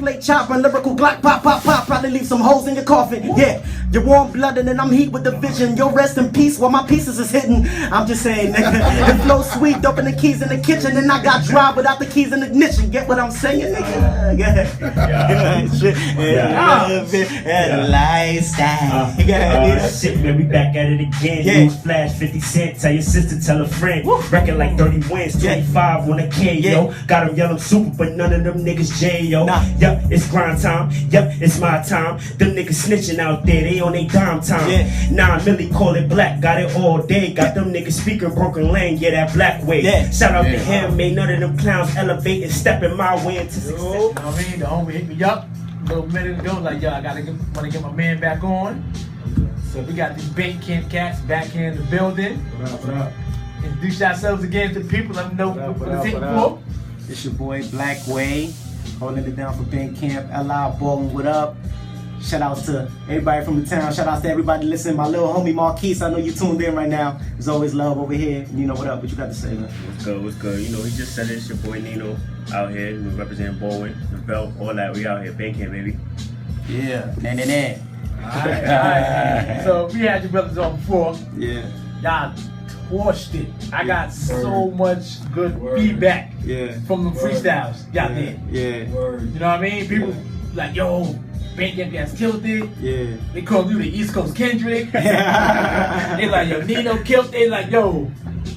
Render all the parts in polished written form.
plate chopper, lyrical Glock pop, pop, pop. Probably leave some holes in your coffin. Yeah, you're warm blooded and I'm heat with the vision. You'll rest in peace while my pieces is hidden. I'm just saying, nigga. It flows sweet, dumping the keys in the kitchen, and I got drive without the keys in the ignition. Get what I'm saying, nigga? Yeah. Lifestyle. Shit, man, we back at it again. News flash 50 Cent. Tell your sister, tell a friend. Record like 30 wins, 25 on a K, yo. Got them yelling super, but none of them niggas J, yo. Yup, it's grind time. Yup, it's my time. Them niggas snitching out there, they on they dime time. Nah, Millie call it black, got it all day. Got them niggas speaking broken lane, yeah, that Blackway. Shout out to him, ain't none of them clowns elevating, stepping my way into success. You know what I mean? The homie hit me up a little minute ago, like, yo, I wanna get my man back on. So we got these Bank Camp cats back here in the building. What up? Introduce yourselves again to the people, let them know what it's hitting for. It's your boy Blackway, holding it down for Bank Camp. L.I. Baldwin, what up? Shout outs to everybody from the town. Shout outs to everybody listening. My little homie Marquise, I know you tuned in right now. There's always love over here. You know what up? What you got to say, man? What's good? What's good? You know, he just said it's your boy Nino out here. We representing Baldwin, the belt, all that. We out here, Bank Camp, baby. Yeah, Alright. So we had your brothers on before. Yeah. Y'all torched it. I got so much good feedback from the freestyles y'all did. Yeah. You know what I mean? People like, yo, Bank Camp guys killed it. Yeah. They called you the East Coast Kendrick. They like, yo, Nino killed it. They like, yo,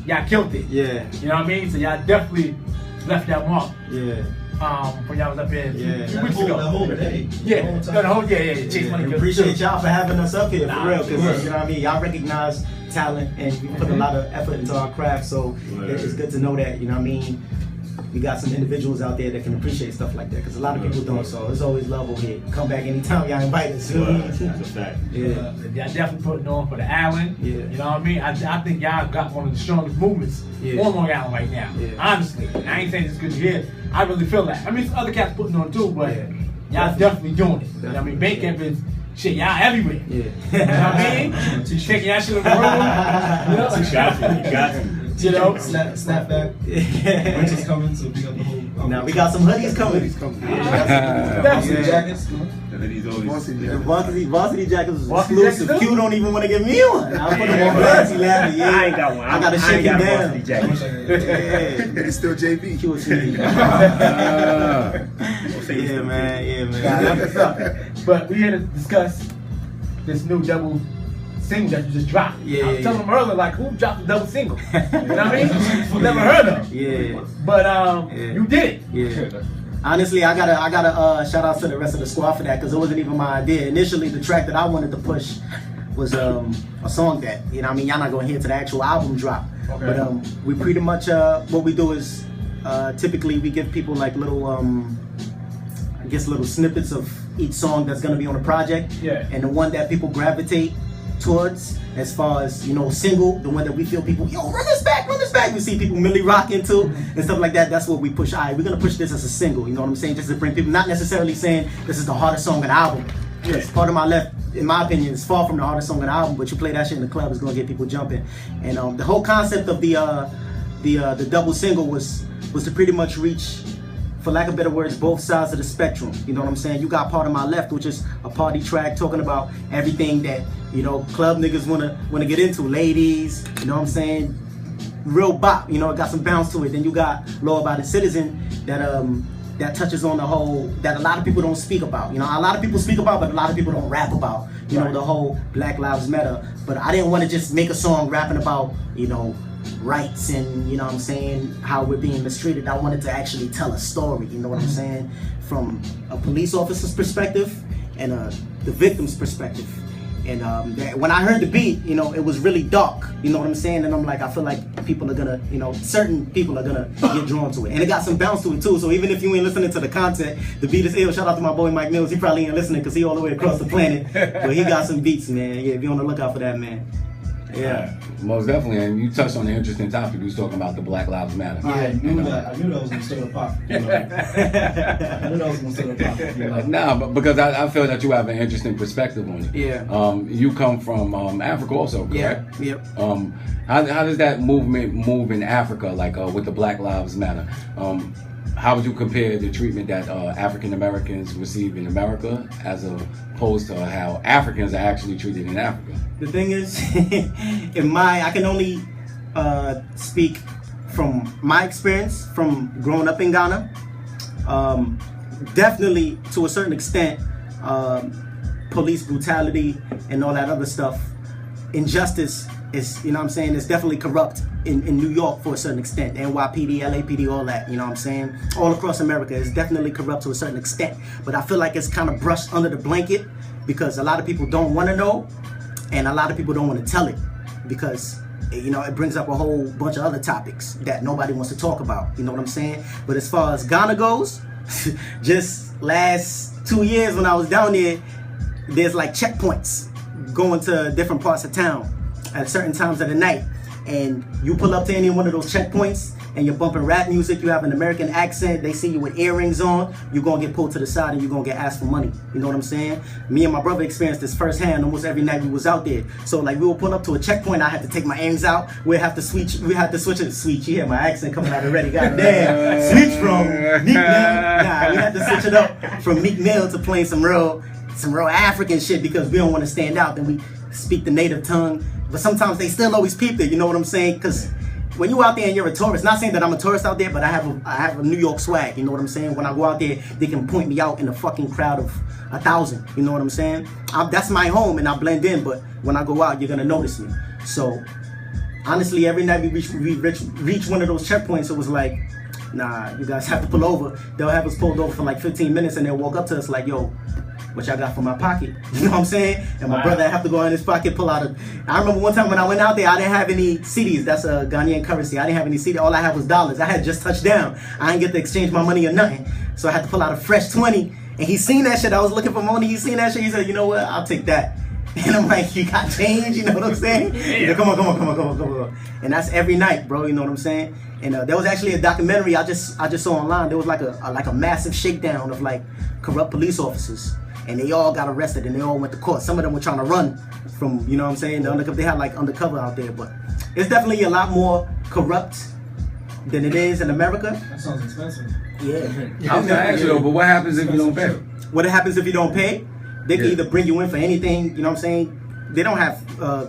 y'all killed it. Yeah. You know what I mean? So y'all definitely left that mark. Yeah. When y'all was up here a few weeks The ago. whole day. Chase Money. Appreciate y'all for having us up here, for real. Because, you know what I mean? Y'all recognize talent and we put a lot of effort into our craft. So it's good to know that, you know what I mean? We got some individuals out there that can appreciate stuff like that, because a lot of people don't. So it's always love over here. Come back anytime y'all invite us. That's a fact. Y'all definitely putting on for the island. Yeah. You know what I mean? I think y'all got one of the strongest movements on Long Island right now. Yeah. Honestly, I ain't saying it's good to hear. I really feel that. I mean, some other cats putting on too, but y'all definitely doing it. You know what I mean? Bank Camp is shit. Y'all everywhere. Yeah. You know what I mean? Taking y'all shit on the road. You know? You got it. You know? Snapback. Winter's coming, so we got the whole. Now we got some hoodies coming. Varsity jackets. The hoodies always. Varsity jackets was Varsity exclusive. jackets Q don't even want to give me one. I put them on Varsity last year. I ain't got one. I gotta shake it down. It's still JV. Q was me. Yeah, man. That's what's up. But we here to discuss this new double single that you just dropped. I was telling them earlier, like, who dropped the double single? You know what I mean? Never heard of. Yeah. But you did it. Yeah. Honestly, I gotta shout out to the rest of the squad for that, because it wasn't even my idea. Initially, the track that I wanted to push was a song that, you know what I mean, y'all not gonna hear to the actual album drop. Okay. But we pretty much what we do is typically we give people like little I guess little snippets of each song that's gonna be on the project. Yeah. And the one that people gravitate towards, as far as, you know, single, the one that we feel people, yo, run this back. We see people really rock into and stuff like that. That's what we push. All right, we're gonna push this as a single, you know what I'm saying? Just to bring people, not necessarily saying this is the hardest song on the album. Yes, Part of My Left, in my opinion, is far from the hardest song on the album, but you play that shit in the club, it's gonna get people jumping. And the whole concept of the double single was to pretty much reach, for lack of better words, both sides of the spectrum. You know what I'm saying? You got Part of My Left, which is a party track talking about everything that, you know, club niggas wanna get into, ladies, you know what I'm saying? Real bop, you know, it got some bounce to it. Then you got Law Abiding Citizen that touches on the whole, that a lot of people don't speak about. You know, a lot of people speak about, but a lot of people don't rap about, you know, the whole Black Lives Matter. But I didn't want to just make a song rapping about, you know, rights and, you know what I'm saying, how we're being mistreated. I wanted to actually tell a story, you know what I'm saying, from a police officer's perspective and the victim's perspective. And when I heard the beat, you know, it was really dark, you know what I'm saying? And I'm like, I feel like people are gonna, you know, certain people are gonna get drawn to it. And it got some bounce to it too, so even if you ain't listening to the content, the beat is ill. Shout out to my boy Mike Mills, he probably ain't listening because he all the way across the planet. But he got some beats, man. Yeah, be on the lookout for that, man. Yeah. Most definitely, and you touched on an interesting topic. You was talking about the Black Lives Matter. I knew that was gonna stir the pot. I knew that was gonna stir the pot. Nah, but because I feel that you have an interesting perspective on it. Yeah. You come from Africa also, correct? Yeah. Yep. How does that movement move in Africa, like with the Black Lives Matter? how would you compare the treatment that African Americans receive in America as opposed to how Africans are actually treated in Africa? The thing is, I can only speak from my experience from growing up in Ghana. Definitely, to a certain extent, police brutality and all that other stuff, injustice is, you know what I'm saying, it's definitely corrupt in New York for a certain extent. NYPD, LAPD, all that, you know what I'm saying? All across America is definitely corrupt to a certain extent. But I feel like it's kind of brushed under the blanket because a lot of people don't want to know and a lot of people don't want to tell it because, you know, it brings up a whole bunch of other topics that nobody wants to talk about, you know what I'm saying? But as far as Ghana goes, just last 2 years when I was down there, there's like checkpoints going to different parts of town at certain times of the night, and you pull up to any one of those checkpoints and you're bumping rap music, you have an American accent, they see you with earrings on, you're gonna get pulled to the side and you're gonna get asked for money. You know what I'm saying? Me and my brother experienced this firsthand almost every night we was out there. So like we would pull up to a checkpoint, I had to take my earrings out, we had to switch it, you hear my accent coming out already, goddamn. Switch from Meek Mill, we had to switch it up from Meek Mill to playing some real African shit because we don't want to stand out, then we speak the native tongue. But sometimes they still always peep it, you know what I'm saying? Because when you out there and you're a tourist, not saying that I'm a tourist out there, but I have a New York swag, you know what I'm saying? When I go out there, they can point me out in a fucking crowd of 1,000, you know what I'm saying? That's my home and I blend in, but when I go out, you're gonna notice me. So honestly, every night we reach one of those checkpoints, it was like, nah, you guys have to pull over. They'll have us pulled over for like 15 minutes and they'll walk up to us like, yo, what y'all got for my pocket? You know what I'm saying? And my brother have to go in his pocket, pull out I remember one time when I went out there, I didn't have any CDs. That's a Ghanaian currency. I didn't have any CD. All I had was dollars. I had just touched down. I didn't get to exchange my money or nothing. So I had to pull out a fresh 20. And he seen that shit. I was looking for money. He seen that shit. He said, you know what? I'll take that. And I'm like, you got change? You know what I'm saying? Yeah. Come on. And that's every night, bro. You know what I'm saying? And there was actually a documentary I just saw online. There was like a massive shakedown of like corrupt police officers. And they all got arrested and they all went to court. Some of them were trying to run from, you know what I'm saying, the undercover. They had like undercover out there, but it's definitely a lot more corrupt than it is in America. That sounds expensive. Yeah. I was gonna ask you though, but what happens if you don't pay? What happens if you don't pay? They can either bring you in for anything, you know what I'm saying? They don't have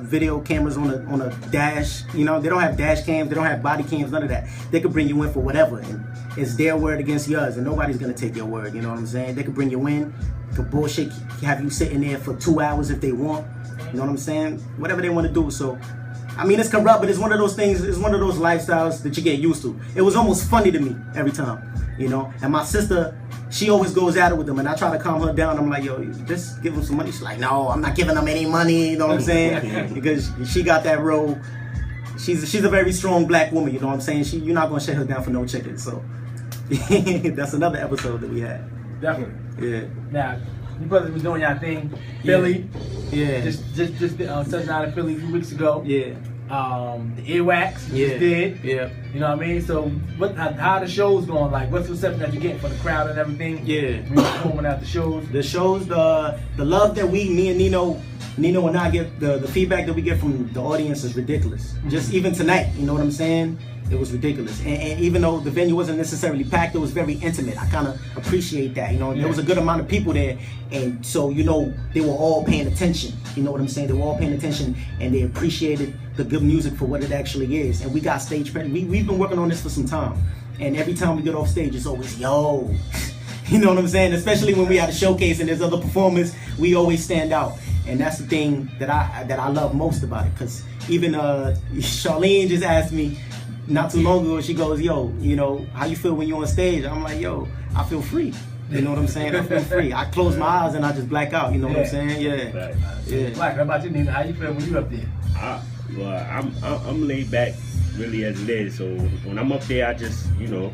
video cameras on a dash, you know, they don't have dash cams, they don't have body cams, none of that. They could bring you in for whatever, and it's their word against yours, and nobody's gonna take your word, you know what I'm saying? They could bring you in, could bullshit, have you sitting there for 2 hours if they want, you know what I'm saying? Whatever they want to do, so, I mean, it's corrupt, but it's one of those things, it's one of those lifestyles that you get used to. It was almost funny to me every time, you know, and my sister, she always goes at it with them, and I try to calm her down. I'm like, yo, just give them some money. She's like, no, I'm not giving them any money, you know what I'm saying? Because she got that role. She's a very strong black woman, you know what I'm saying? You're not going to shut her down for no chicken, so that's another episode that we had. Definitely. Yeah. Now, you brothers was doing y'all thing, Philly. Yeah. Just touching out in Philly a few weeks ago. Yeah. The earwax you just did. Yeah. You know what I mean? So how the shows going? Like, what's the reception that you're getting from the crowd and everything? Yeah. We performing at the shows. The shows, the love that me and Nino and I get, the feedback that we get from the audience is ridiculous. Just even tonight, you know what I'm saying? It was ridiculous. And even though the venue wasn't necessarily packed, it was very intimate. I kind of appreciate that. You know, there was a good amount of people there. And so, you know, they were all paying attention. You know what I'm saying? They were all paying attention and they appreciated the good music for what it actually is. And we got stage presence. We've been working on this for some time. And every time we get off stage, it's always, yo. You know what I'm saying? Especially when we have a showcase and there's other performers, we always stand out. And that's the thing that I love most about it. Because even Charlene just asked me, not too long ago, she goes, yo, you know, how you feel when you're on stage? I'm like, yo, I feel free. You know what I'm saying? I feel free. I close my eyes and I just black out. You know what I'm saying? Yeah. Yeah. Black, how about you, Nina? How you feel when you up there? Well, I'm laid back, really as it is. So when I'm up there, I just, you know,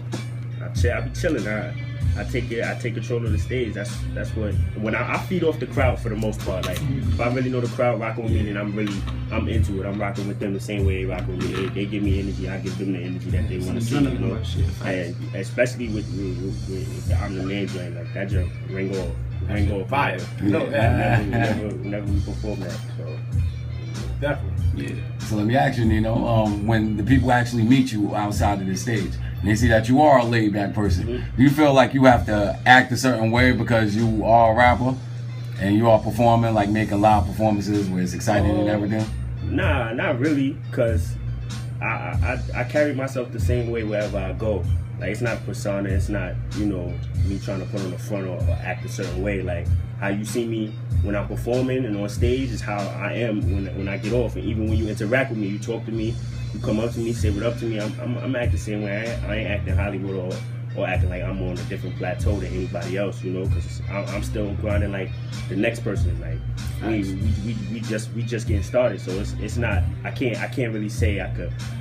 I be chilling. I take control of the stage. That's what, when I feed off the crowd for the most part. Like, if I really know the crowd rocking with me, then I'm into it. I'm rocking with them the same way they rock with me. They give me energy, I give them the energy that they want to see, you know. And especially with I'm the name joint, like that joint, Ringo fire. You know that. Never we perform that. So definitely. Yeah. So let me ask you, Nino, when the people actually meet you outside of the stage, And they see that you are a laid back person. Do you feel like you have to act a certain way because you are a rapper and you are performing, like making live performances where it's exciting and everything? Nah, not really, cause I carry myself the same way wherever I go. Like, it's not persona, it's not, you know, me trying to put on the front or act a certain way. Like, how you see me when I'm performing and on stage is how I am when I get off. And even when you interact with me, you talk to me, you come up to me, say what up to me, I'm acting the same way. I ain't acting Hollywood or acting like I'm on a different plateau than anybody else, you know, because I'm still grinding like the next person. Like, we just getting started, so it's not. I can't really say I'm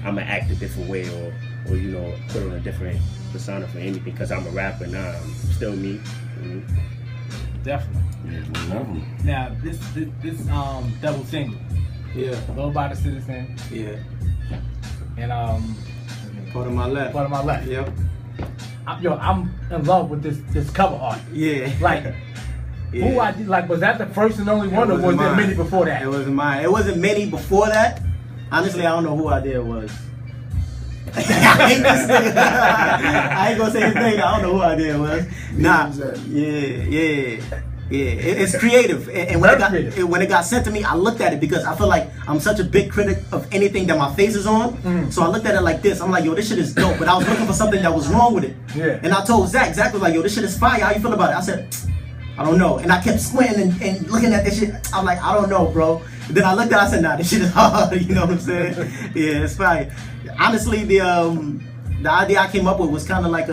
gonna act a different way or you know, put on a different persona for anything because I'm a rapper. Nah, I'm still me. Mm-hmm. Definitely. Yeah, Now this double single. Yeah. Low by the Citizen. Yeah. And Part of my left. Part of my left. Yep. I'm in love with this cover art. Yeah. Like, yeah. who I did, like, was that the first and only one, or was there many before that? It wasn't mine. It wasn't many before that. Honestly, I don't know who I did was. I ain't gonna say his name. I don't know who I did was. Nah. Yeah. It's creative, and when it got sent to me, I looked at it because I feel like I'm such a big critic of anything that my face is on. So I looked at it like this. I'm like, yo, this shit is dope, but I was looking for something that was wrong with it. Yeah. And I told Zach was like, yo, this shit is fire. How you feel about it? I said, I don't know. And I kept squinting and looking at this shit. I'm like, I don't know, bro. And then I looked at it, I said, nah, this shit is hard. You know what I'm saying? Yeah, it's fire. Honestly, the idea I came up with was kind of like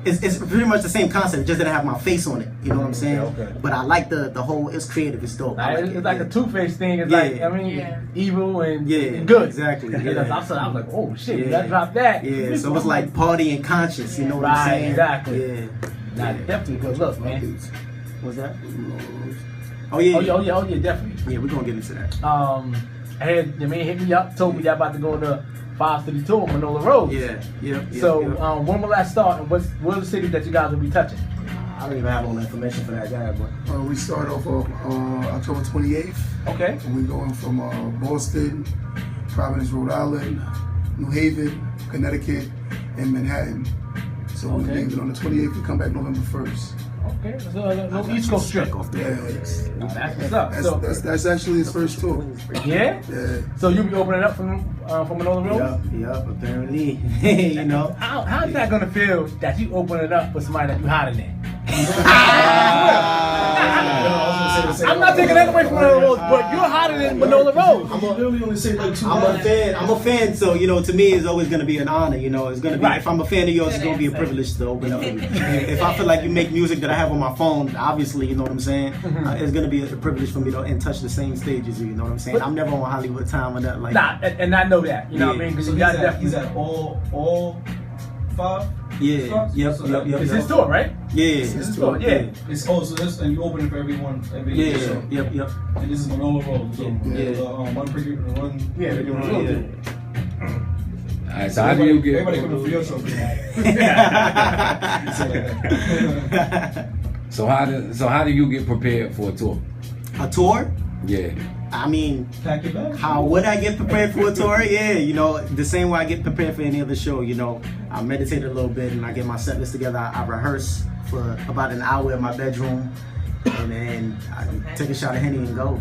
it's pretty much the same concept, just didn't have my face on it. You know what I'm saying? Okay. But I like the whole. It's creative. It's dope. Like, it's like a two-face thing. It's like, I mean, evil and good. Exactly. I was like, oh shit, you gotta drop that. Yeah. So it's like party and conscious. You know what I'm saying? Exactly. Yeah. Nah, definitely good look, man. What's that? Oh yeah. Oh yeah, definitely. Yeah, we're gonna get into that. I had your man hit me up, told me y'all about to go to 5 City Tour, Manola Road. Yeah. So when will that start, and what are the cities that you guys will be touching? I don't even have all the information for that guy, but We start off October 28th. Okay. And we're going from Boston, Providence, Rhode Island, New Haven, Connecticut, and Manhattan. So we're leaving on the 28th. We come back November 1st. Okay, so no East Coast trip. Yeah, That's what's up. that's actually his first tour. Yeah? Yeah. So you'll be opening up from Manola Road? Yup, apparently. You know. How's that gonna feel that you open it up for somebody that you hot in there? I'm not taking that away from Manola Road, but you're hotter than Manola Road. I'm literally only say like 2 I'm a fan, so you know, to me it's always gonna be an honor, you know. It's gonna be if I'm a fan of yours, it's gonna be a privilege to open up. If I feel like you make music that I have on my phone, obviously, you know what I'm saying? It's gonna be a privilege for me to touch the same stage as you know what I'm saying? I'm never on Hollywood time or nothing like that. And I know that, you know what I mean? Because So he's at all 5? Yeah, yep. It's his tour, right? Yeah, It's his tour, yeah. It's so this, and you open it for everyone every yeah, show. yep. And this is Manola Road. So one. Yeah, they're doing it. Alright, so how do you get? Everybody coming for your show. So how do you get prepared for a tour? A tour? Yeah. I mean, Pack your bag. how would I get prepared for a tour? Yeah, you know, the same way I get prepared for any other show, you know. I meditate a little bit and I get my set list together. I rehearse for about an hour in my bedroom. And then I take a shot of Henny and go.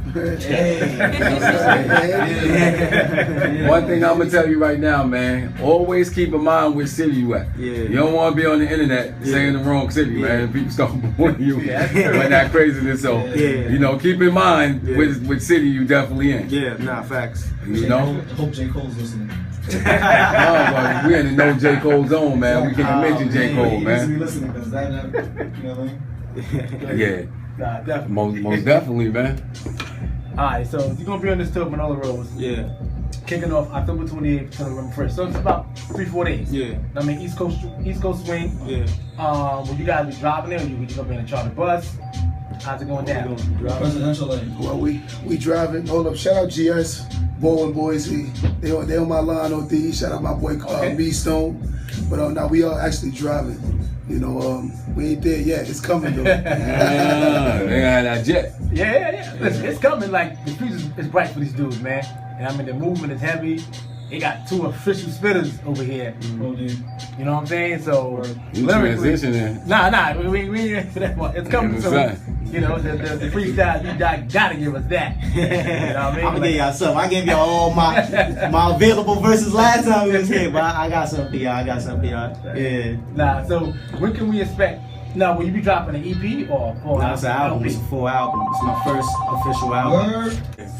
One thing I'm gonna tell you right now, man. Always keep in mind which city you at. Yeah. You don't want to be on the internet saying the wrong city, man. People start booing you with that craziness. So you know, keep in mind which city you definitely in. Yeah, nah, facts. You know. I hope J. Cole's listening. We in the no J. Cole zone, man. We can't mention J. Cole, He needs to be man. listening because that, you know what I mean? Yeah. Nah, definitely. Most definitely, man. Alright, so you're gonna be on this tour, Manola Road. Yeah. Kicking off October 28th to November 1st. So it's about 3-4 days. Yeah. I mean, East Coast swing. Yeah. Will you guys be driving there, or you gonna be in a charter bus? How's it going down? Presidential lane. Well, we driving. Hold up. Shout out GS, Bowen Boise. They on my line OD. Shout out my boy B Stone. But now we are actually driving. You know, we ain't there yet. It's coming though. They got that jet. Yeah. Listen, it's coming. Like, the future is bright for these dudes, man. And I mean, the movement is heavy. He got 2 official spitters over here. Oh, dude. You know what I'm saying? So You lyrically, transitioning. nah, we ain't to that one. It's coming soon. You know, the freestyle, you gotta give us that. You know what I mean? I'm gonna give y'all something. I gave y'all all my available verses last time we was here, but I got something for y'all. Yeah. Nah, so when can we expect? Now, will you be dropping an EP or Nah, it's an album. It's a full album. It's my first official album.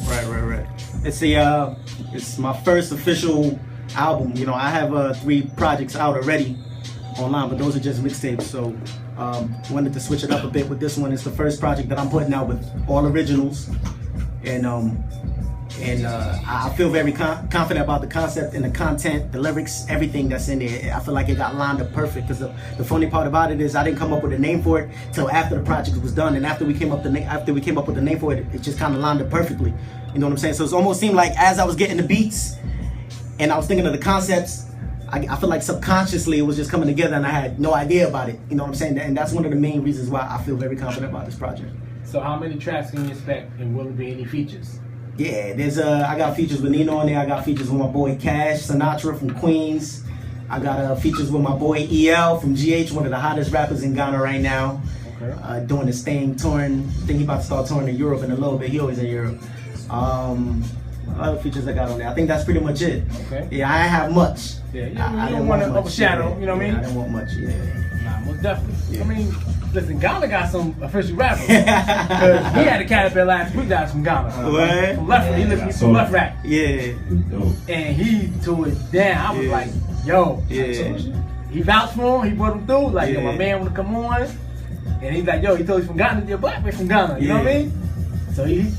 Right. It's my first official album. You know, I have 3 projects out already online, but those are just mixtapes. So wanted to switch it up a bit with this one. It's the first project that I'm putting out with all originals, and I feel very confident about the concept and the content, the lyrics, everything that's in there. I feel like it got lined up perfect, because the funny part about it is I didn't come up with a name for it till after the project was done, and after we came up with the name for it, it just kind of lined up perfectly. You know what I'm saying? So it almost seemed like as I was getting the beats and I was thinking of the concepts, I feel like subconsciously it was just coming together and I had no idea about it. You know what I'm saying? And that's one of the main reasons why I feel very confident about this project. So how many tracks can you expect, and will there be any features? Yeah, I got features with Nino on there. I got features with my boy Cash Sinatra from Queens. I got features with my boy EL from GH, one of the hottest rappers in Ghana right now. Okay. Doing this thing, touring. I think he about to start touring in Europe in a little bit. He always in Europe. Other features I got on there. I think that's pretty much it. Okay. Yeah, I ain't have much. Yeah, you don't want to overshadow. You know what I mean? I didn't want much. Yeah. Nah, most definitely. Yeah. I mean, listen, Ghana got some official rappers. Because he had a cat up there last week that's from Ghana. What? From Left, he listened to some Left Rap. Yeah. And he threw it down. I was like, yo. Yeah. He vouched for him. He brought him through. Like, yo, my man want to come on. And he's like, yo, he told you from Ghana. You're Blackway from Ghana. You know what I mean?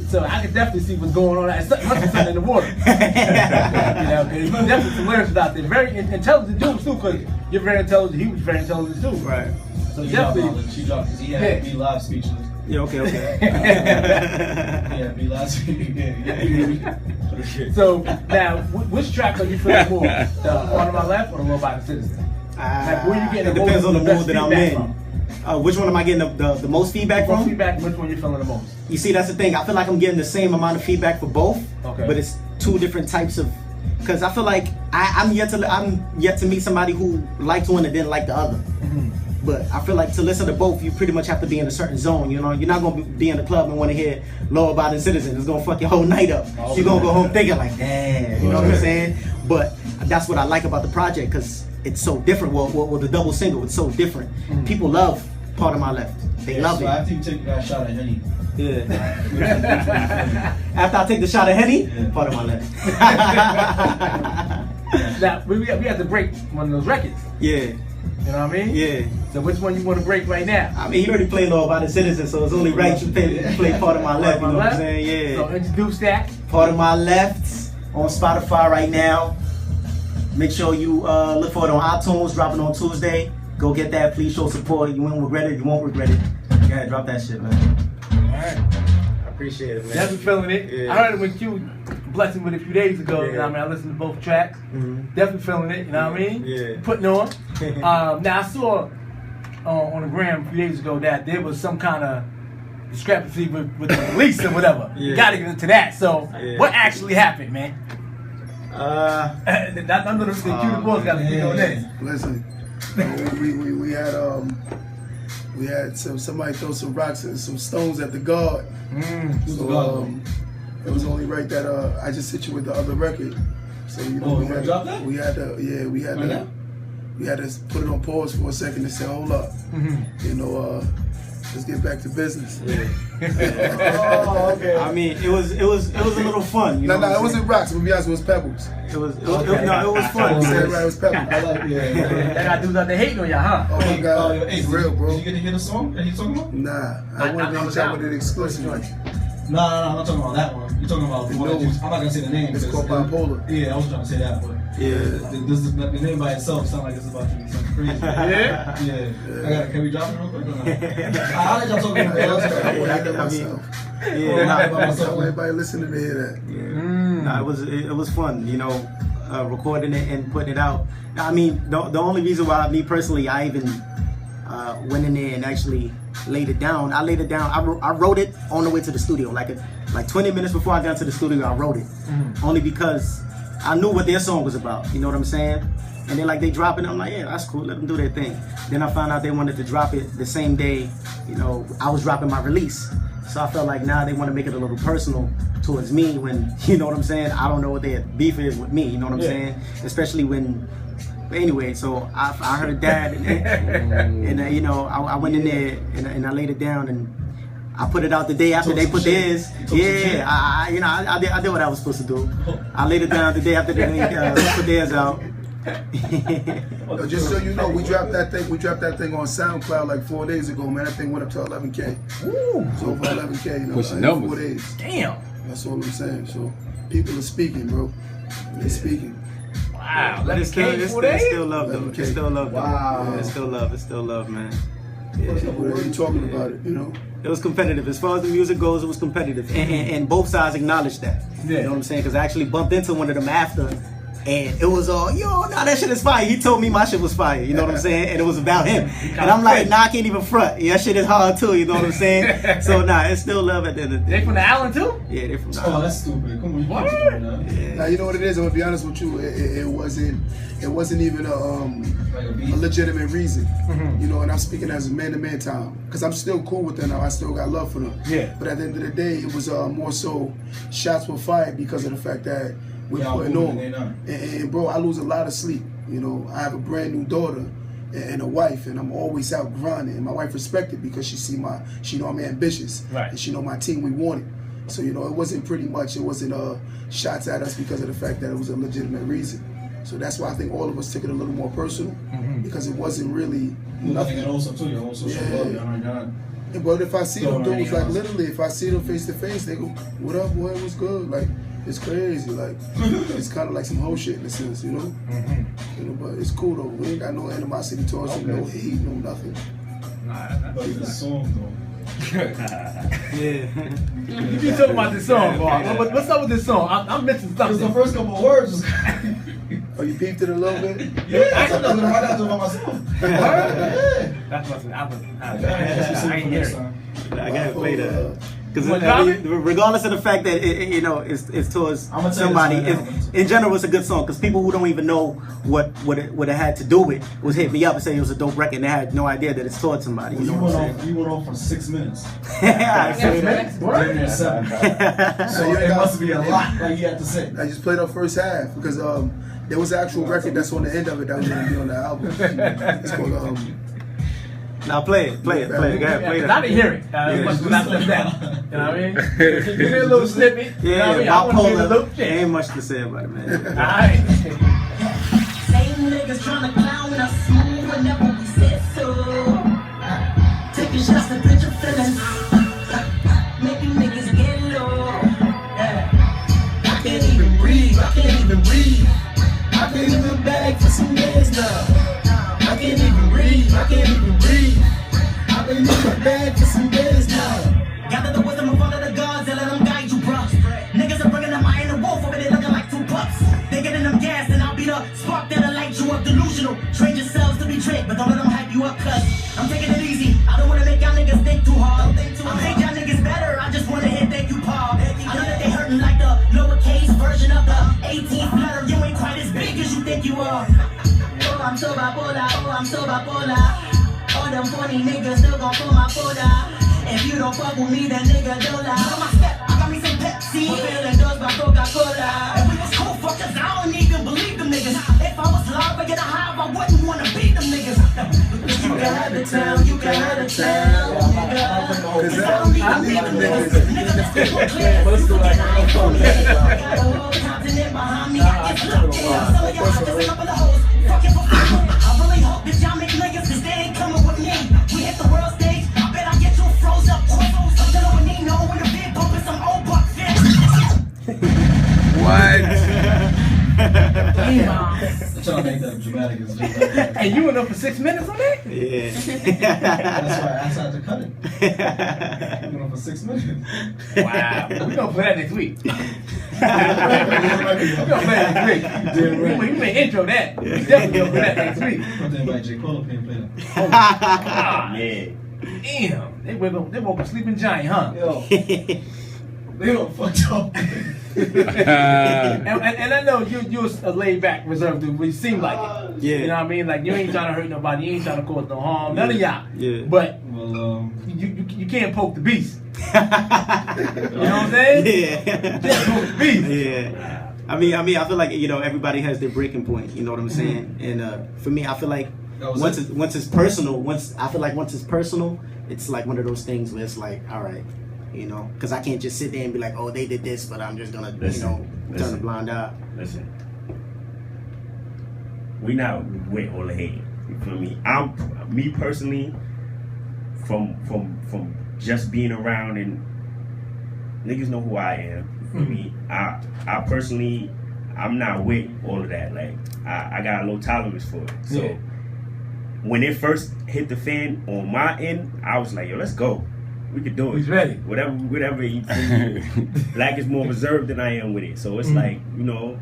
So I could definitely see what's going on. Must be something in the water. You know, because there's definitely some lyrics out there. Very intelligent dudes too, because you're very intelligent. He was very intelligent too. Right. So definitely. She dropped because he had to be live speechless. Yeah, okay. Yeah, be live speechless. So now, which track are you feeling more? The Part of My Left or the Robot and Citizen? Like, where you getting it depends on the mood that I'm in. Which one am I getting the most feedback from? Feedback, which one you feeling the most? You see, that's the thing. I feel like I'm getting the same amount of feedback for both, but it's 2 different types of. Because I feel like I'm yet to meet somebody who liked one and didn't like the other. Mm-hmm. But I feel like to listen to both, you pretty much have to be in a certain zone. You know, you're not gonna be in the club and want to hear Law Abiding Citizen. It's gonna fuck your whole night up. You're gonna go home thinking like, damn. You know what I'm saying? But that's what I like about the project, because it's so different. Well, the double single, it's so different. Mm-hmm. People love Part of My Left. They love it. After you take that shot of Henny. Yeah. After I take the shot of Henny, Part of My Left. Now, we have to break one of those records. Yeah. You know what I mean? Yeah. So which one you want to break right now? I mean, you already played Law Abiding Citizen, so it's only right you play Part of My Left. You know what I'm saying? Yeah. So introduce that. Part of My Left on Spotify right now. Make sure you look for it on iTunes, dropping on Tuesday. Go get that. Please show support. You won't regret it. You won't regret it. Go ahead, drop that shit, man. Alright. I appreciate it, man. Definitely feeling it. Yeah. I heard it when Q blessed me with it a few days ago. Yeah. You know what I mean? I listened to both tracks. Mm-hmm. Definitely feeling it. You know what I mean? Yeah. Putting on. Now I saw on the gram a few days ago that there was some kind of discrepancy with the release or whatever. Yeah. You gotta get into that. So what actually happened, man? I'm gonna Q the boss gotta speak on this. Listen. We had somebody throw some rocks and some stones at the guard. So it was only right that I just hit you with the other record. So you know we had to put it on pause for a second and say, hold up, you know, let's get back to business. Yeah. Okay. I mean, it was a little fun. You know it wasn't rocks. To be honest, it was pebbles. It was fun. It was pebbles. That got dudes out there hating on you, huh? Oh my God, it's real, bro. Did you get to hear the song that he's talking about? Nah, I wanted to chat with it exclusively. No, I'm not talking about that one. You're talking about the one that I'm not gonna say the name. It's called Bipolar. Yeah, I was trying to say that, but the name by itself sounds like it's about to be something crazy. Yeah. Can we drop it real quick? Or not? I'll let y'all talk about I want everybody listening to hear that. No, it was fun, you know, recording it and putting it out. I mean, the only reason why me personally I even went in there and actually laid it down. I laid it down. I wrote it on the way to the studio, like 20 minutes before I got to the studio. I wrote it only because I knew what their song was about. You know what I'm saying? And they dropping it. I'm like, yeah, that's cool. Let them do their thing. Then I found out they wanted to drop it the same day. You know, I was dropping my release. So I felt like now they want to make it a little personal towards me when, you know what I'm saying? I don't know what their beef is with me. You know what I'm saying? Especially when. Anyway, so I heard that, and you know, I went in there and I laid it down and I put it out the day after they put theirs. Yeah, I did what I was supposed to do. I laid it down the day after they put theirs out. Just so you know, we dropped that thing on SoundCloud like 4 days ago, man. That thing went up to 11K. Ooh. So over 11K, you know, Pushing like numbers. 4 days. Damn. That's all I'm saying. So people are speaking, bro. They're speaking. Wow. But it's still love though. 11K. It's still love though. Wow. Yeah, it's still love. It's still love, man. What are you talking about it, you know? It was competitive. As far as the music goes, it was competitive. And both sides acknowledged that. Yeah. You know what I'm saying? Because I actually bumped into one of them after. And it was all, yo, nah, that shit is fire. He told me my shit was fire. You know what I'm saying? And it was about him. And I'm like, nah, I can't even front. Yeah, that shit is hard too. You know what I'm saying? So, nah, it's still love at the end of the day. They from the island too? Yeah, they're from the Oh, island. that's stupid. Come on, you What? can't do that. Yeah. Now you know what it is. I'm gonna be honest with you. It wasn't even Like a a beat. legitimate reason. Mhm. You know, and I'm speaking as a man-to-man time because I'm still cool with them now. I still got love for them. Yeah. But at the end of the day, it was more so shots were fired because of the fact that we're Yeah, putting cool, on. they not. And bro, I lose a lot of sleep. You know, I have a brand new daughter and a wife, and I'm always out grinding. And my wife respected because she know I'm ambitious, Right. and she know my team we wanted. So you know, it wasn't shots at us because of the fact that it was a legitimate reason. So that's why I think all of us took it a little more personal because it wasn't really You nothing. nothing. And also too, you also show love. Oh my God. But if I see them Going dudes, on like anything else. literally, if I see them face to face, they go, "What up, boy? What's good?" Like it's crazy. Like it's kind of like some whole shit in a sense, you know. You know, but it's cool though. We ain't got no animosity towards them, no hate, no nothing. But this song though. Yeah. You be talking about this song, boy. What's up with this song? I'm missing Because the something. first couple of words was. Oh, you peeped it a little bit. I said nothing right after about myself. Yeah. That's what's I I ain't hear it. I gotta play that. Because You wanna drop it? regardless of the fact that you know it's towards I'ma tell you somebody, this right now. in general it's a good song. Because people who don't even know what it had to do with was hit me up and say it was a dope record, and they had no idea that it's towards somebody. You know what I'm saying? You went off for 6 minutes. I say that. Damn near 7. So it must be a lot, like you had to say. I just played our first half because there was an actual record that's on the end of it that was gonna be on the album. It's called Now play it. Go ahead, play I that. didn't hear it. Much when I stepped down. You know what I mean? Give me a little snippet. You know what I mean? I want to hear a little Bipolar. shit. Ain't much to say about it, man. Alright. Same niggas tryna clown us smooth whenever we said so. Taking shots to put your feelings. Making niggas get low. Yeah. I can't even breathe. I can't even breathe. I've been in the bag for some days now. I can't even breathe. I can't even breathe. I've been in the bag for some days now. Gather the wisdom of all of the gods and let them guide you, bruh. Niggas are bringing them iron and wolf over there looking like two pups. They getting them gas and I'll be the spark that'll light you up. Delusional, train yourselves to be tricked, but don't let them hype you up, cuz I'm taking it easy. I don't wanna make y'all niggas think too hard. I think y'all niggas better, I just wanna hit thank you, Paul. I know that they hurting like the lowercase version of the 18th letter. You ain't quite as big as you think you are. Oh, I'm so bipolar, oh, I'm so bipolar. All them funny niggas still gon' pull my folder. If you don't fuck with me, then nigga don't lie. On my step, I got me some Pepsi. We're feeling those by Coca-Cola. If we was cool fuckers, I don't even believe them niggas. If I was live, I get a hive, I wouldn't wanna beat them niggas. You can have the town, you can have the town, nigga. Cause I don't even need them niggas. Niggas still gon' clear. Let's do like Got a whole continent behind me, I get locked in. Some of y'all just a couple of hoes, fucking for fun. I really hope that y'all make niggas, cause they ain't coming with me. We hit the world stage, I bet I get you froze up quick. I'm dealing with Nino with a big bump and some old buck fit. What? I'm trying to make that dramatic as just like, And you went up for 6 minutes on that? Yeah. that's why I had to cut it. I went on for 6 minutes. Wow. We're gonna play that next week. We're We're gonna play that next week. We may intro that. We definitely gonna play that next week. I'm thinking about J. Cole up here and play that. Ah, Yeah. damn. They woke up sleeping giant, huh? Yo, they don't fucked up. and I know you're a laid back, reserved dude, but you seem like it. Yeah. You know what I mean? Like you ain't trying to hurt nobody, you ain't trying to cause no harm, none of y'all. Yeah. But Well, you can't poke the beast. You know what I'm saying? Yeah. You can't poke the beast. Yeah. I mean, I feel like, you know, everybody has their breaking point. You know what I'm saying? And for me, I feel like once it's personal, once it's personal, it's like one of those things where it's like, all right, you know, because I can't just sit there and be like, oh, they did this, but I'm just gonna, turn a blind eye. Listen, we not with all the hate. You feel me? Me personally, from just being around and niggas know who I am. You feel me? I personally, I'm not with all of that. Like I got a low tolerance for it. So when it first hit the fan on my end, I was like, yo, let's go. We could do it. He's ready. Whatever you Black is more reserved than I am with it. So it's like, you know,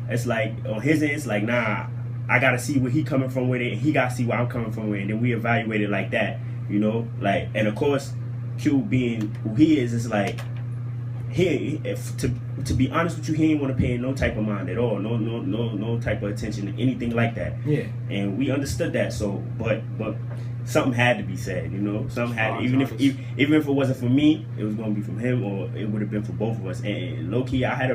it's like on his end, it's like, nah, I gotta see where he coming from with it, and he gotta see where I'm coming from with it, and then we evaluate it like that, you know? Like, and of course, Q being who he is, it's like, to be honest with you, he ain't want to pay no type of mind at all, no type of attention, anything like that. Yeah. And we understood that. So, but something had to be said, you know. Something had, even if it wasn't for me, it was gonna be from him, or it would have been for both of us. And low key, I had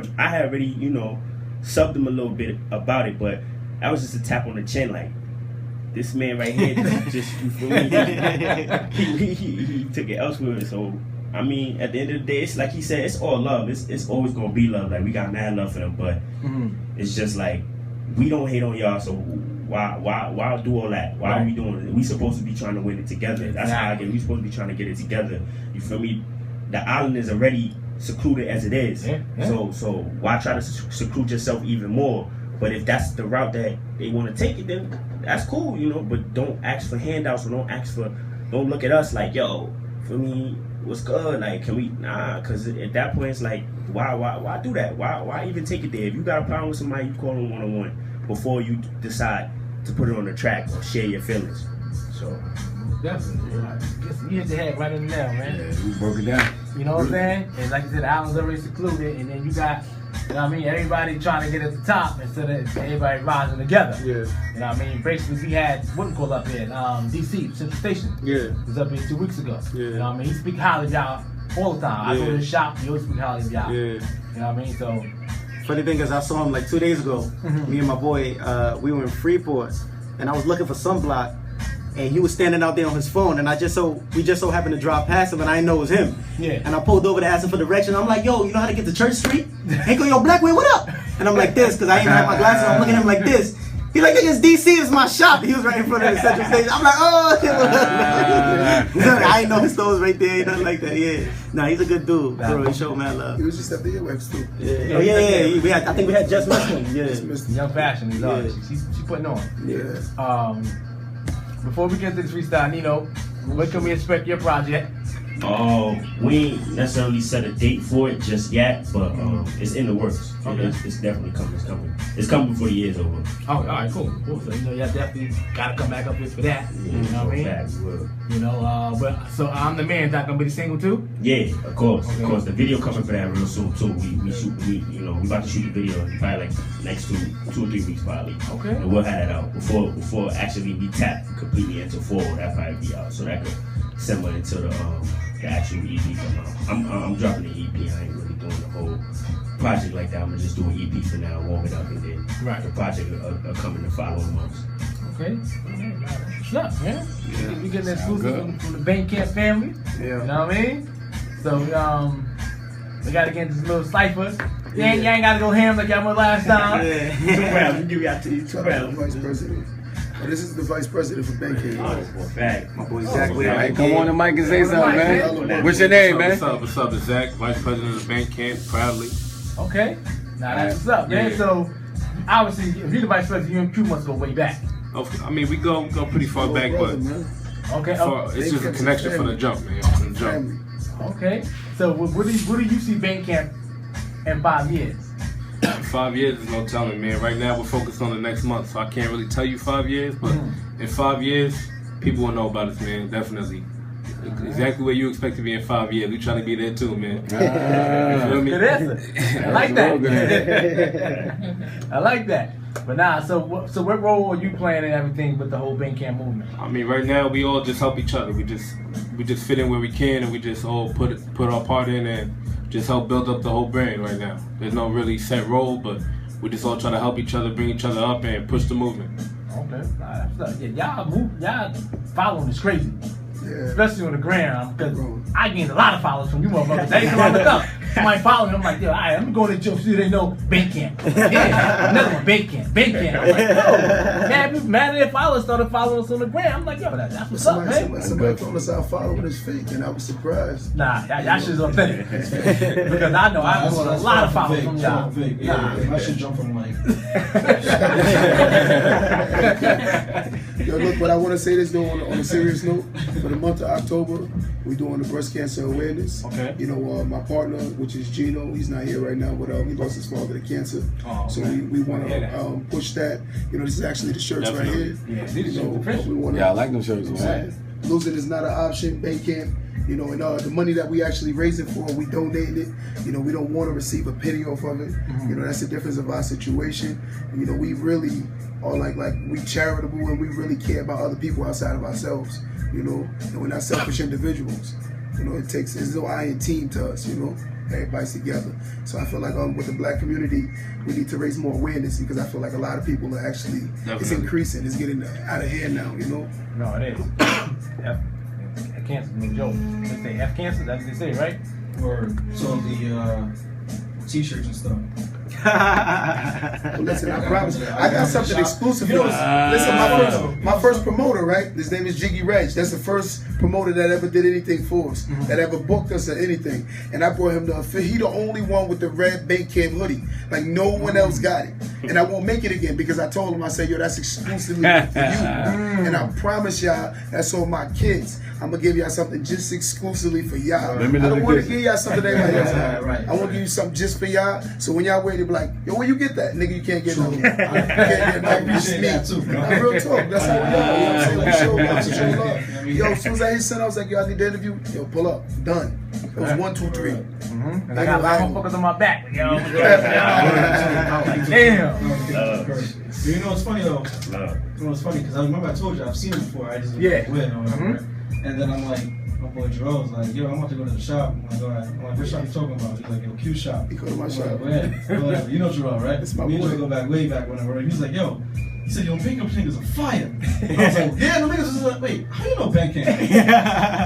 already, you know, subbed him a little bit about it, but that was just a tap on the chin, like, this man right here, just you feel me? he took it elsewhere. So I mean, at the end of the day, it's like he said, it's all love. It's always gonna be love. Like we got mad love for them, but it's just like we don't hate on y'all. So why do all that? Why are we doing it? We supposed to be trying to win it together. That's how I get. We supposed to be trying to get it together. You feel me? The island is already secluded as it is. So why try to seclude yourself even more? But if that's the route that they want to take it, then that's cool, you know. But don't ask for handouts, or don't look at us like, yo, for me, what's good? Like, can we? Nah, because at that point it's like, why do that? Why even take it there? If you got a problem with somebody, you call them one-on-one before you decide to put it on the track or share your feelings. So definitely, you hit the head right in the nail, man. Yeah, we broke it down. You know what I'm saying? And like you said, the island's already secluded, and then you got, you know what I mean, everybody trying to get at the top instead of everybody rising together. Yeah. You know what I mean? Basically, we had Wooden up here, DC, Central Station. Yeah. He was up here 2 weeks ago. Yeah. You know what I mean? He speak highly of y'all all the time. I go to the shop, he always speak highly of y'all. Yeah. You know what I mean? So, Funny thing is, I saw him like 2 days ago. Me and my boy, we were in Freeport, and I was looking for sunblock, and he was standing out there on his phone, and we just so happened to drive past him, and I didn't know it was him. Yeah. And I pulled over to ask him for direction. I'm like, yo, you know how to get to Church Street? He go, yo, Blackway, what up? And I'm like this, because I ain't have my glasses on. I'm looking at him like this. He like, nigga, it's DC, it's my shop. He was right in front of the Central Station. I'm like, oh. I ain't know his store was right there, nothing like that, yeah. Nah, he's a good dude, bro. He showed mad love. He was just at the earwax too. Yeah. Oh, yeah. I think we had just missed one. Yeah. Just missed him. Young Fashion, he's on. She putting on. Yeah. Before we get to this freestyle, Nino, when can we expect your project? We ain't necessarily set a date for it just yet, but it's in the works. Okay. It's definitely coming. It's coming before the year's over. Oh, all right, cool. So you know, y'all definitely gotta come back up here for that. Yeah, You know what I mean? fact, we will. You know, but so I'm the Man's not gonna be the single too. Yeah, of course. Okay. Of course, the video coming for that real soon too. We about to shoot the video in probably like next 2 or 3 weeks probably. Okay. And we'll have that out before actually we tap completely into 4. That probably be out, so that could simmer into the actual EP come out. I'm dropping the EP. I ain't really doing the whole project like that. I'm gonna just do an EP for now, warm it up, and then the project will come in the following months. Okay. What's up, man? Yeah. We getting exclusive from the Bandcamp family. Yeah. You know what I mean? So we gotta get this little cipher. You ain't gotta go ham like y'all went last time. 2 rounds. We give you out to you 2 rounds. Vice President. Oh, this is the Vice President for Bandcamp. Oh, fact. My boy Zach. Hey, come on the mic and say something, man. What's your name, man? What's up? It's Zach, Vice President of Bandcamp, proudly. Okay. Now that's what's up, man. Yeah. So obviously, if you're the Vice President, you and Q must go way back. I mean, we go pretty far back, but Okay. it's just a connection from the jump, man. From the jump. Family. Okay. So what do you see Bandcamp in 5 years? 5 years is no telling, man. Right now we're focused on the next month, so I can't really tell you 5 years, but in 5 years, people will know about us, man. Definitely. Exactly where you expect to be in 5 years. We trying to be there too, man. You feel me? Good answer. I like that. I like that. But nah, so what role are you playing in everything with the whole Bandcamp movement? I mean, right now we all just help each other. We just fit in where we can, and we just all put our part in and just help build up the whole brand right now. There's no really set role, but we just all trying to help each other, bring each other up, and push the movement. Okay, y'all following is crazy. Yeah. Especially on the gram, because I gained a lot of followers from you motherfuckers. Every time I look up, somebody following me, I'm like, yo, alright, I'm going to Joe so they know Bandcamp. Yeah, another one, Bandcamp. I'm like, yo, mad their followers started following us on the gram. I'm like, yo, that's what's up, man. Somebody told us our following is fake, and I was surprised. Nah, y'all shit's authentic. Because I know I've got a lot of followers from y'all. I should jump from like. Yo, look, but I want to say this though on a serious note. For the month of October, we're doing the breast cancer awareness. Okay. You know, my partner, which is Gino, he's not here right now, but he lost his father to cancer. Oh, so we want to push that. You know, this is actually the shirts Definitely. right here. Yeah, these You know, we want Yeah, I like them shirts, man. Losing is not an option. Bandcamp. You know, and the money that we actually raise it for, we donate it. You know, we don't want to receive a penny off of it. You know, that's the difference of our situation. You know, we really are like we charitable, and we really care about other people outside of ourselves. You know, and we're not selfish individuals. You know, it's no I and team to us. You know, everybody's together. So I feel like with the black community, we need to raise more awareness, because I feel like a lot of people are actually it's increasing. It's getting out of hand now. You know. No, it is. Cancer, no joke. They say F cancer, that's what they say, right? Or so the t-shirts and stuff. Well, listen, I promise. I got something exclusive for us. Listen, my first promoter, right? His name is Jiggy Reg. That's the first promoter that ever did anything for us, that ever booked us or anything. And I brought him he the only one with the red Bandcamp hoodie. Like no one else got it. And I won't make it again, because I told him, I said, yo, that's exclusively for you. And I promise y'all, that's all my kids. I'm gonna give y'all something just exclusively for y'all. I don't want to give y'all something everybody else. I want to give you something just for y'all. So when y'all wear it, they be like, yo, where you get that? Nigga, you can't get no. You can't get no. Just me. Real talk. That's how we are. You know what I'm saying? We show love. Yo, as soon as I hit send, I was like, yo, I need the interview. Yo, pull up. Done. It was 1, 2, 3. And I got a lot of motherfuckers on my back. Yo. Damn. You know what's funny though? You know what's funny? Because I remember I told you I've seen it before. I just went or whatever. And then I'm like, my boy Jerome's like, yo, I'm about to go to the shop. I'm like, all right. I'm like, what shop you talking about? He's like, yo, Q shop. He go to my shop. Like, whatever. You know Jerome, right? That's my boy. boy. Go back way back whenever. He's like, yo. He said, yo, Bandcamp niggas are fire. I was like, yeah, the niggas is like, wait, how you know Bandcamp?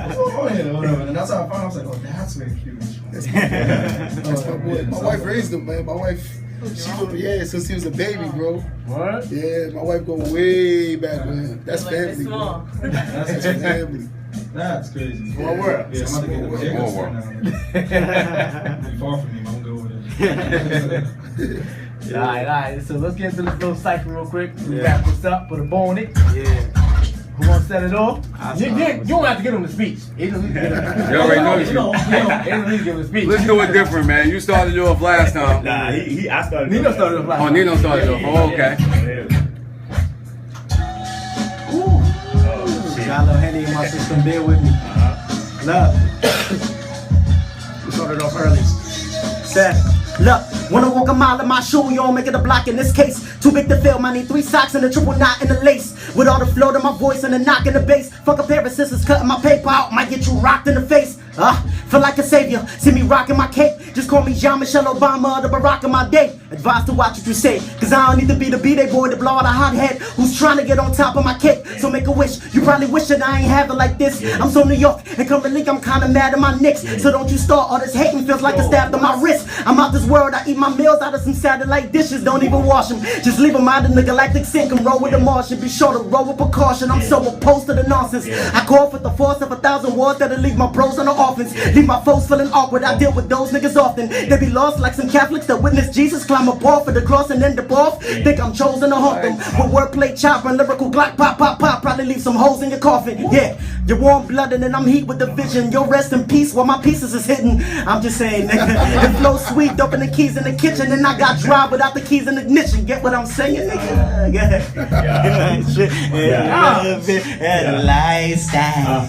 What's going on here? Or whatever. And that's how I found out. I was like, oh, that's where Q is from. That's my boy. My wife raised him, man. My wife, since he was a baby, bro. What? Yeah, my wife go way back, man. That's family, bro. That's family. That's crazy. Small world. Yeah, I'm about to get the Small world. You're far from me, I'm gonna go with it. Alright. So let's get into this little cycle real quick. Wrap this up, put a bow on it. Yeah. Who wants to set it off? You don't have to get on the speech. You already know you. Give a speech. Let's do it different, man. You started it off last time. Nah, I started. Nino started off last time. Oh, Nino started it off. Oh, okay. Got a little Henny in my system, bear with me. Look. We started off early. Set. Look, wanna walk a mile in my shoe, you don't make it a block in this case. Too big to fail, I need 3 socks and a triple knot in the lace. With all the flow to my voice and the knock in the bass. Fuck a pair of scissors cutting my paper out, might get you rocked in the face. Feel like a savior, see me rocking my cape. Just call me Jean-Michel Obama or the Barack of my day. Advised to watch what you say, cause I don't need to be the B-Day boy to blow out a hot head who's trying to get on top of my cake. So make a wish, you probably wish that I ain't have it like this. I'm so New York, and come to league, I'm kinda mad at my Knicks. So don't you start all this hating, feels like a stab to my wrist. I'm out this world, I eat my meals out of some satellite dishes. Don't even wash them, just leave them out in the galactic sink and roll with the Martian. Be sure to roll with precaution, I'm so opposed to the nonsense. I call for the force of 1,000 wars that'll leave my bros on the offense. Leave my foes feeling awkward, I deal with those niggas often. They be lost like some Catholics that witness Jesus climb up off of the cross and end up off. Think I'm chosen to haunt them with wordplay chopper and lyrical Glock pop. Probably leave some holes in your coffin. Yeah, You're warm-blooded and I'm heat with the vision. Yo, rest in peace while my pieces is hidden. I'm just saying, nigga. It flows sweet, dumping the keys in the kitchen, and I got drive without the keys in the ignition. Get what I'm saying, nigga? Yeah. Lifestyle.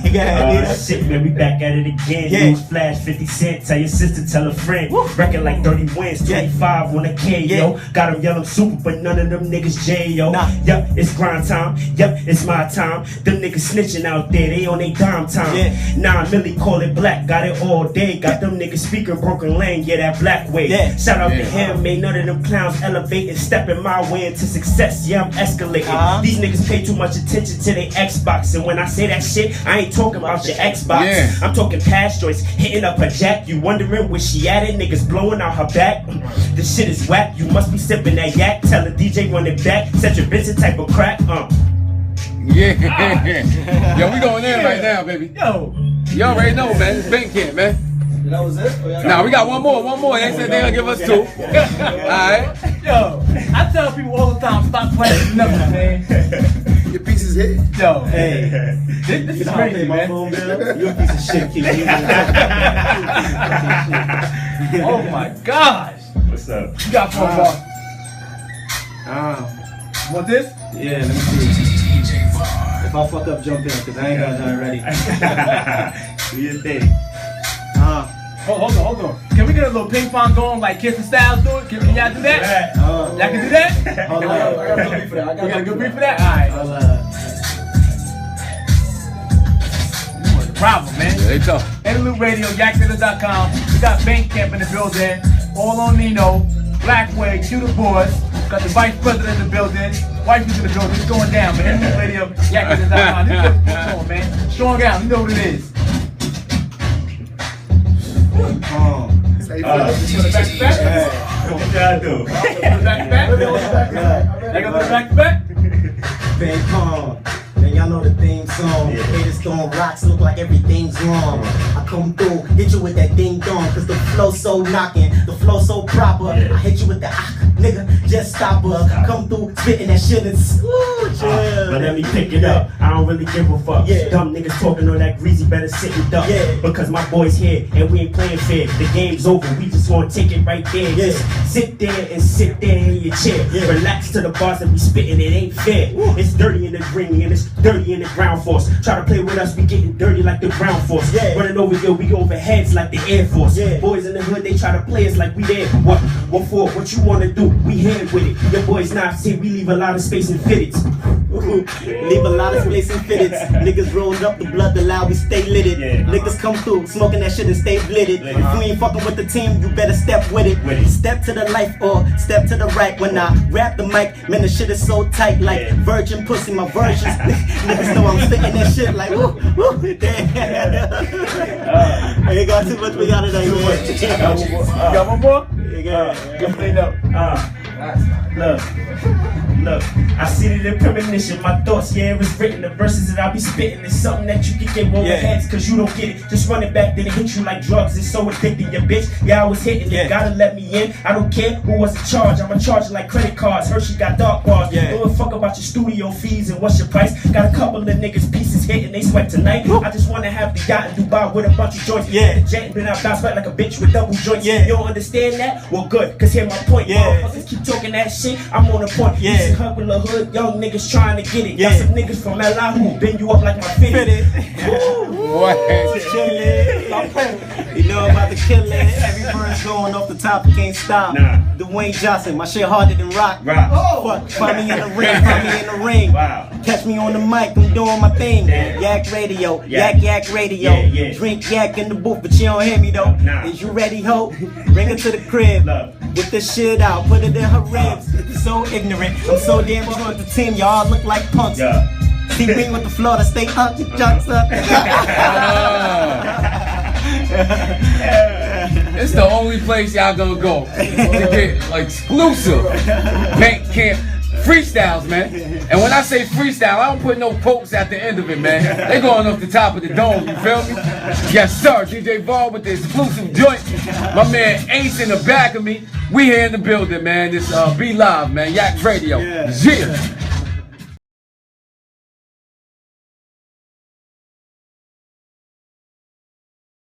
Shit, man, we back at it again. News flash, 50 Cent. Tell your sister, tell a friend. Record like 30 wins, 25 on a K, yo. Got them yelling super, but none of them niggas J, yo. Yup, it's grind time. Yup, it's my time. Them niggas snitching out there, they on they dime time. Nah, Millie call it black, got it all day. Got them niggas speaking broken lane, that Blackway. Shout out to him, made none of them clowns elevate and stepping my way into success. I'm escalating. These niggas pay too much attention to their Xbox, and when I say that shit, I ain't talking about your Xbox. I'm talking past joints, hitting up her jack. You wondering where she at it? Niggas blowing out her back. This shit is whack. You must be sipping that yak. Tell the DJ run it back. Such a Vincent type of crack. Yo, we going in right now, baby. Yo, you already know, man. It's bank camp, man. That was it? Nah, we got one more. They said they gonna give us 2. Alright. Yo, I tell people all the time, stop playing with nothing, man. Your piece is hit. Yo, Hey, this is crazy, man. You a piece of shit, kid. Oh my gosh. What's up? You got 4 bars. Want this? Yeah, let me see. If I fuck up, jump in, because I ain't got nothing ready. Do your thing. Hold on. Can we get a little ping pong going like Kiss and Styles do it? Can y'all do that? Y'all can do that? Hold on. I got a good beat for that. You got a good beat for that? Alright. What's the problem, man? They tough. Interlude Radio, yakdilla.com. We got Bank Camp in the building. All on Nino. Blackway, Q the boys. Got the vice president in the building. Wife is in the building. It's going down, man. Interlude Radio, yakdilla.com. This is what's going on, man. Strong out. You know what it is. Say Back to back? What y'all do? Back to back? They gonna go back to back? Bang pong. Man, y'all know the theme song. Haters throwing rocks, look like everything's wrong. I come through, hit you with that ding dong, cause the flow so knocking, the flow so proper. I hit you with the nigga, just stop her. Come through, spitting that shit and but let me pick it up. I don't really give a fuck. Dumb niggas talking on that greasy, better sit and duck. Because my boy's here and we ain't playing fair. The game's over, we just wanna take it right there. Just sit there and sit there in your chair. Relax to the bars that we spitting, it ain't fair. It's dirty in the green and it's dirty in the ground force. Try to play with us, we getting dirty like the ground force. Running over here, we over heads like the Air Force. Boys in the hood, they try to play us like we there. What for? What you wanna do? We here with it. Your boys not here, we leave a lot of space and fitteds. Leave a lot of space and fitteds. Niggas rolled up the blood, the loud, we stay litted. Niggas come through, smoking that shit and stay blitted. If you ain't fucking with the team, you better step with it. Step to the left or step to the right. When I rap the mic, man, the shit is so tight like virgin pussy, my versions. Niggas know I'm sticking that shit like woo, damn. Ain't got too much we got today, man. You got one more? Yeah. Good clean up. Look, I see it in premonition. My thoughts, it was written. The verses that I be spitting is something that you can get over heads, cause you don't get it. Just run it back, then it hit you like drugs. It's so addicting, your bitch. I was hitting it. Gotta let me in. I don't care who was in charge. I'ma charge it like credit cards. Hershey got dark bars. Don't give a fuck about your studio fees and what's your price. Got a couple of niggas pieces hitting, they sweat tonight. I just wanna have the yacht in Dubai with a bunch of joints. The jet and been out bounce back like a bitch with double joints. You don't understand that? Well, good, cause here's my point. Motherfuckers keep talking that shit. I'm on the point. Hug with the hood, young niggas trying to get it. Got some niggas from LA who bend you up like my fitted. You know I'm about to kill it. Every verse going off the top, I can't stop. Dwayne Johnson, my shit harder than rock. Fuck, find me in the ring, find me in the ring. Catch me on the mic, I'm doing my thing. Yak radio, yak radio. Drink yak in the booth, but you don't hear me though. Is you ready, ho? Bring her to the crib. Whip this shit out, put it in her ribs. It's so ignorant, I'm so damn true with the team. Y'all look like punks. See me with the floor to stay up, your jocks up. It's the only place y'all gonna go to get like exclusive bank camp freestyles, man. And when I say freestyle, I don't put no quotes at the end of it, man. They going off the top of the dome, you feel me? Yes, sir. DJ Ball with the exclusive joint. My man Ace in the back of me. We here in the building, man. This Be Live, man. Yak Radio. Yeah.